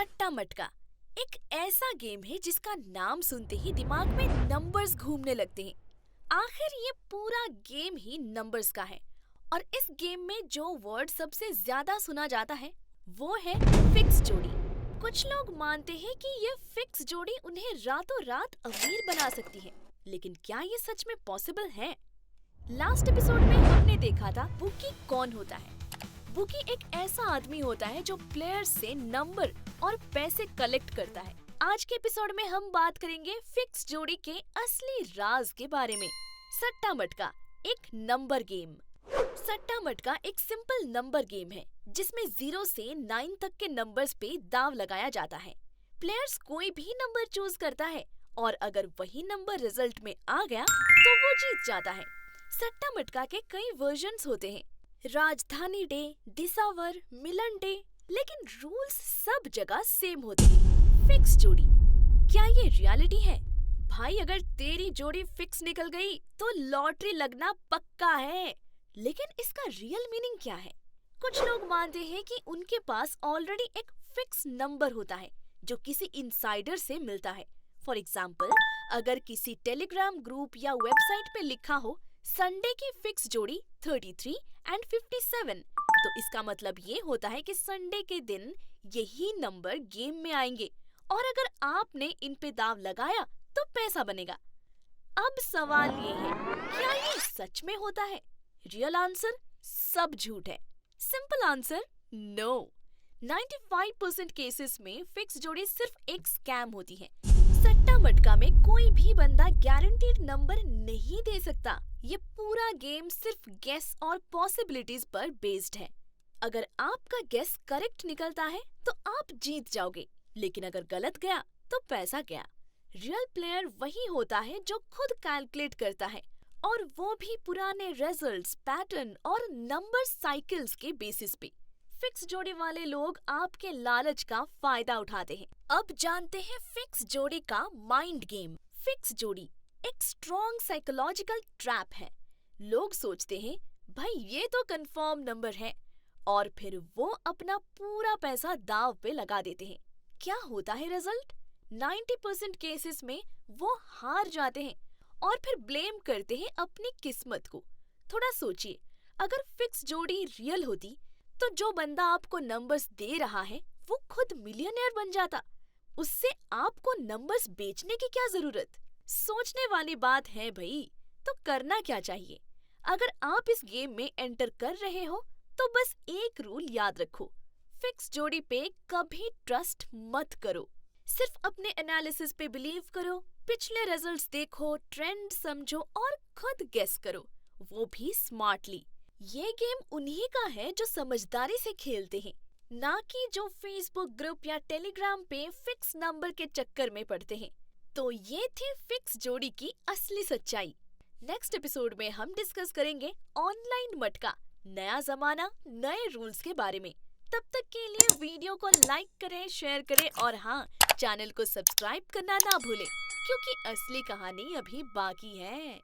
सट्टा मटका एक ऐसा गेम है जिसका नाम सुनते ही दिमाग में नंबर्स घूमने लगते हैं। आखिर ये पूरा गेम ही नंबर्स का है और इस गेम में जो वर्ड सबसे ज्यादा सुना जाता है वो है फिक्स जोड़ी। कुछ लोग मानते हैं कि ये फिक्स जोड़ी उन्हें रातों रात अमीर बना सकती है, लेकिन क्या ये सच में पॉसिबल है? लास्ट एपिसोड में हमने देखा था बुकी कौन होता है। बुकी एक ऐसा आदमी होता है जो प्लेयर्स से नंबर और पैसे कलेक्ट करता है। आज के एपिसोड में हम बात करेंगे फिक्स जोड़ी के असली राज के बारे में। सट्टा मटका एक नंबर गेम। सट्टा मटका एक सिंपल नंबर गेम है जिसमें 0 से 9 तक के नंबर्स पे दाव लगाया जाता है। प्लेयर्स कोई भी नंबर चूज करता है और अगर वही नंबर रिजल्ट में आ गया तो वो जीत जाता है। सट्टा मटका के कई वर्जन्स होते हैं, राजधानी डे, दिसावर, मिलन डे, लेकिन रूल्स सब जगह सेम होते हैं। फिक्स जोड़ी, क्या ये रियलिटी है? भाई अगर तेरी जोड़ी फिक्स निकल गई तो लॉटरी लगना पक्का है। लेकिन इसका रियल मीनिंग क्या है? कुछ लोग मानते हैं कि उनके पास ऑलरेडी एक फिक्स नंबर होता है जो किसी इनसाइडर से मिलता है। फॉर एग्जाम्पल, अगर किसी टेलीग्राम ग्रुप या वेबसाइट पे लिखा हो संडे की फिक्स जोड़ी 33 एंड 57, तो इसका मतलब ये होता है कि संडे के दिन यही नंबर गेम में आएंगे और अगर आपने इन पे दाव लगाया तो पैसा बनेगा। अब सवाल ये है, क्या ये सच में होता है? रियल आंसर सब झूठ है। Simple answer no. 95% केसेस में फिक्स जोड़ी सिर्फ एक स्कैम होती है। सट्टा मटका में कोई भी बंदा गारंटीड नंबर नहीं दे सकता। ये पूरा गेम सिर्फ गेस और पॉसिबिलिटीज पर बेस्ड है। अगर आपका गेस करेक्ट निकलता है तो आप जीत जाओगे, लेकिन अगर गलत गया तो पैसा गया। रियल प्लेयर वही होता है जो खुद कैलकुलेट करता है, और वो भी पुराने रिजल्ट्स, पैटर्न और नंबर साइकिल्स के बेसिस पे। फिक्स जोड़ी वाले लोग आपके लालच का फायदा उठाते हैं। अब जानते हैं फिक्स जोड़ी का माइंड गेम। फिक्स जोड़ी एक स्ट्रॉन्ग साइकोलॉजिकल ट्रैप है। लोग सोचते हैं भाई ये तो कंफर्म नंबर है, और फिर वो अपना पूरा पैसा दांव पे लगा देते हैं। क्या होता है रिजल्ट? 90% केसेस में वो हार जाते हैं और फिर ब्लेम करते हैं अपनी किस्मत को। थोड़ा सोचिए, अगर फिक्स जोड़ी रियल होती तो जो बंदा आपको नंबर्स दे रहा है वो खुद मिलियनेयर बन जाता। उससे आपको नंबर्स बेचने की क्या जरूरत? सोचने वाली बात है भाई। तो करना क्या चाहिए? अगर आप इस गेम में एंटर कर रहे हो तो बस एक रूल याद रखो, फिक्स जोड़ी पे कभी ट्रस्ट मत करो। सिर्फ अपने एनालिसिस पे बिलीव करो, पिछले रिजल्ट्स देखो, ट्रेंड समझो और खुद गेस करो, वो भी स्मार्टली। ये गेम उन्हीं का है जो समझदारी से खेलते हैं, ना कि जो फेसबुक ग्रुप या टेलीग्राम पे फिक्स नंबर के चक्कर में पड़ते हैं। तो ये थी फिक्स जोड़ी की असली सच्चाई। नेक्स्ट एपिसोड में हम डिस्कस करेंगे ऑनलाइन मटका, नया जमाना, नए रूल्स के बारे में। तब तक के लिए वीडियो को लाइक करें, शेयर करें और हाँ, चैनल को सब्सक्राइब करना ना भूलें, क्योंकि असली कहानी अभी बाकी है।